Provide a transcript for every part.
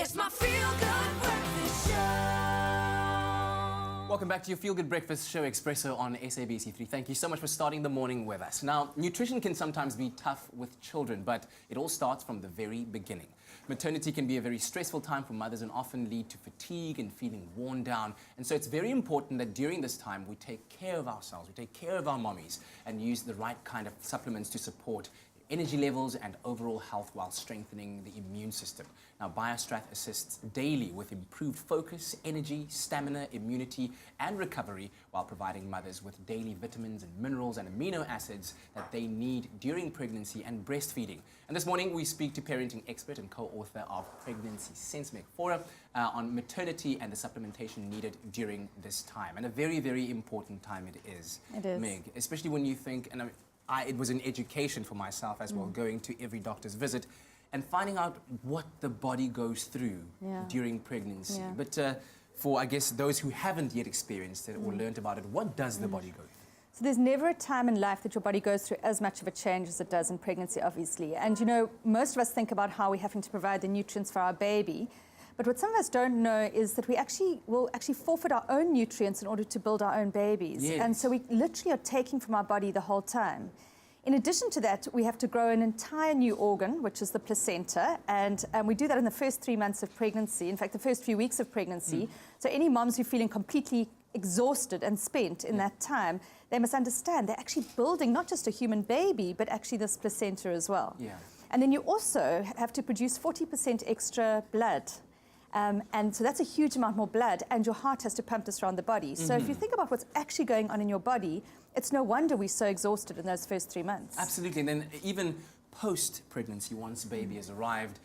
It's my feel-good breakfast show. Welcome back to your Feel Good Breakfast show, Expresso on SABC3. Thank you so much for starting the morning with us. Now, nutrition can sometimes be tough with children, but it all starts from the very beginning. Maternity can be a very stressful time for mothers and often lead to fatigue and feeling worn down. And so it's very important that during this time we take care of ourselves, we take care of our mommies and use the right kind of supplements to support energy levels and overall health while strengthening the immune system. Now, Bio-Strath assists daily with improved focus, energy, stamina, immunity, and recovery while providing mothers with daily vitamins and minerals and amino acids that they need during pregnancy and breastfeeding. And this morning, we speak to parenting expert and co-author of Pregnancy Sense, Meg Fora, on maternity and the supplementation needed during this time. And a very, very important time it is. It is. Meg, especially when you think, and it was an education for myself as well, going to every doctor's visit and finding out what the body goes through during pregnancy. Yeah. But for, I guess, those who haven't yet experienced it or learned about it, what does the body go through? So there's never a time in life that your body goes through as much of a change as it does in pregnancy, obviously. And, you know, most of us think about how we're having to provide the nutrients for our baby. But what some of us don't know is that we will actually forfeit our own nutrients in order to build our own babies. Yes. And so we literally are taking from our body the whole time. In addition to that, we have to grow an entire new organ, which is the placenta, and we do that in the first 3 months of pregnancy, in fact, the first few weeks of pregnancy. So any moms who are feeling completely exhausted and spent in that time, they must understand they're actually building not just a human baby, but actually this placenta as well. Yeah. And then you also have to produce 40% extra blood. And so that's a huge amount more blood, and your heart has to pump this around the body. So if you think about what's actually going on in your body, it's no wonder we're so exhausted in those first 3 months. Absolutely. And then even post-pregnancy, once baby has arrived,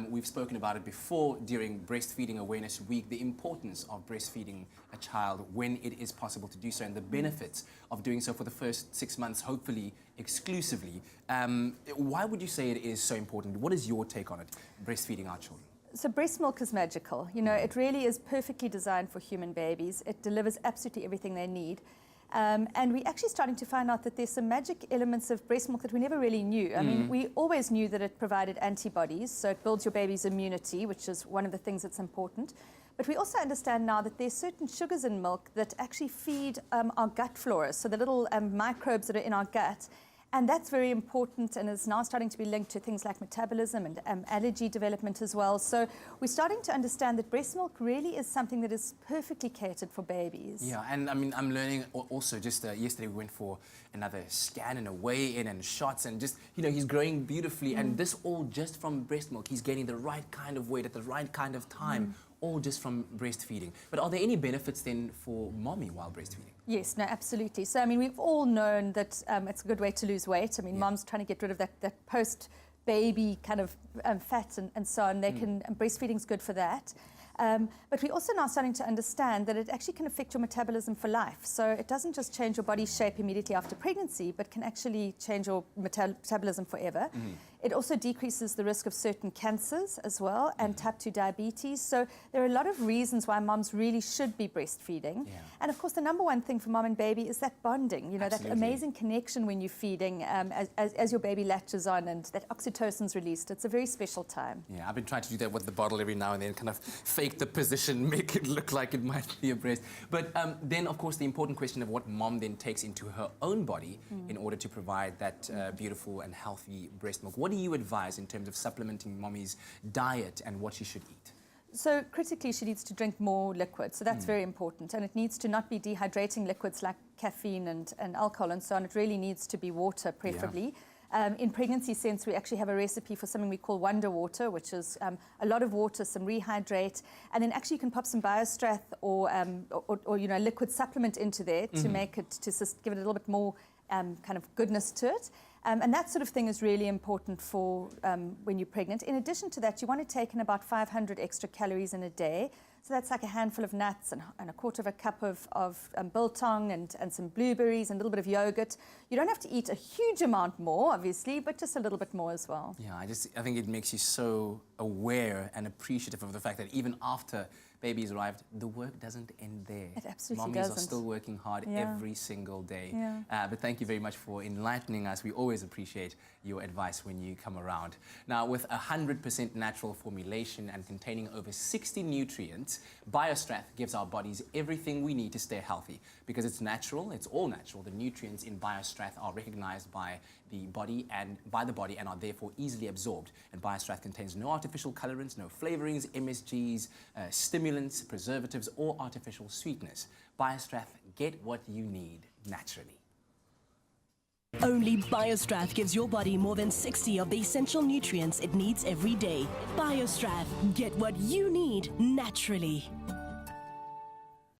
we've spoken about it before during Breastfeeding Awareness Week, the importance of breastfeeding a child when it is possible to do so and the benefits of doing so for the first 6 months, hopefully exclusively. Why would you say it is so important? What is your take on it, breastfeeding our children? So breast milk is magical. You know, it really is perfectly designed for human babies. It delivers absolutely everything they need. And we're actually starting to find out that there's some magic elements of breast milk that we never really knew. I mean, we always knew that it provided antibodies, so it builds your baby's immunity, which is one of the things that's important. But we also understand now that there's certain sugars in milk that actually feed our gut flora, so the little microbes that are in our gut. And that's very important and is now starting to be linked to things like metabolism and allergy development as well. So we're starting to understand that breast milk really is something that is perfectly catered for babies. Yeah, and I mean, I'm learning also just yesterday we went for another scan and a weigh-in and shots and just, you know, he's growing beautifully and this all just from breast milk. He's gaining the right kind of weight at the right kind of time. All just from breastfeeding. But are there any benefits then for mommy while breastfeeding? Yes, no, absolutely. So, I mean, we've all known that it's a good way to lose weight. I mean, mom's trying to get rid of that post-baby kind of fat and so on. Breastfeeding's good for that. But we're also now starting to understand that it actually can affect your metabolism for life. So it doesn't just change your body shape immediately after pregnancy, but can actually change your metabolism forever. It also decreases the risk of certain cancers as well and type 2 diabetes. So there are a lot of reasons why moms really should be breastfeeding. And of course, the number one thing for mom and baby is that bonding, you know, that amazing connection when you're feeding as your baby latches on and that oxytocin's released. It's a very special time. Yeah, I've been trying to do that with the bottle every now and then, kind of fake the position, make it look like it might be a breast. But then, of course, the important question of what mom then takes into her own body in order to provide that beautiful and healthy breast milk. What do you advise in terms of supplementing mommy's diet and what she should eat? So critically, she needs to drink more liquid. So that's very important. And it needs to not be dehydrating liquids like caffeine and alcohol and so on. It really needs to be water, preferably. In Pregnancy Sense, we actually have a recipe for something we call Wonder Water, which is a lot of water, some rehydrate, and then actually you can pop some Bio-Strath or you know, liquid supplement into there to make it, to just give it a little bit more kind of goodness to it. And that sort of thing is really important for when you're pregnant. In addition to that, you want to take in about 500 extra calories in a day. So that's like a handful of nuts and a quarter of a cup of biltong and some blueberries and a little bit of yogurt. You don't have to eat a huge amount more, obviously, but just a little bit more as well. Yeah, I think it makes you so aware and appreciative of the fact that even after baby's arrived, the work doesn't end there. It absolutely Mommies doesn't. are still working hard every single day. Yeah. But thank you very much for enlightening us. We always appreciate your advice when you come around. Now, with 100% natural formulation and containing over 60 nutrients, Bio-Strath gives our bodies everything we need to stay healthy. Because it's natural, it's all natural. The nutrients in Bio-Strath are recognized by the body and are therefore easily absorbed. And Bio-Strath contains no artificial colorants, no flavorings, MSGs, stimulants, preservatives, or artificial sweeteners. Bio-Strath, get what you need naturally. Only Bio-Strath gives your body more than 60 of the essential nutrients it needs every day. Bio-Strath, get what you need naturally.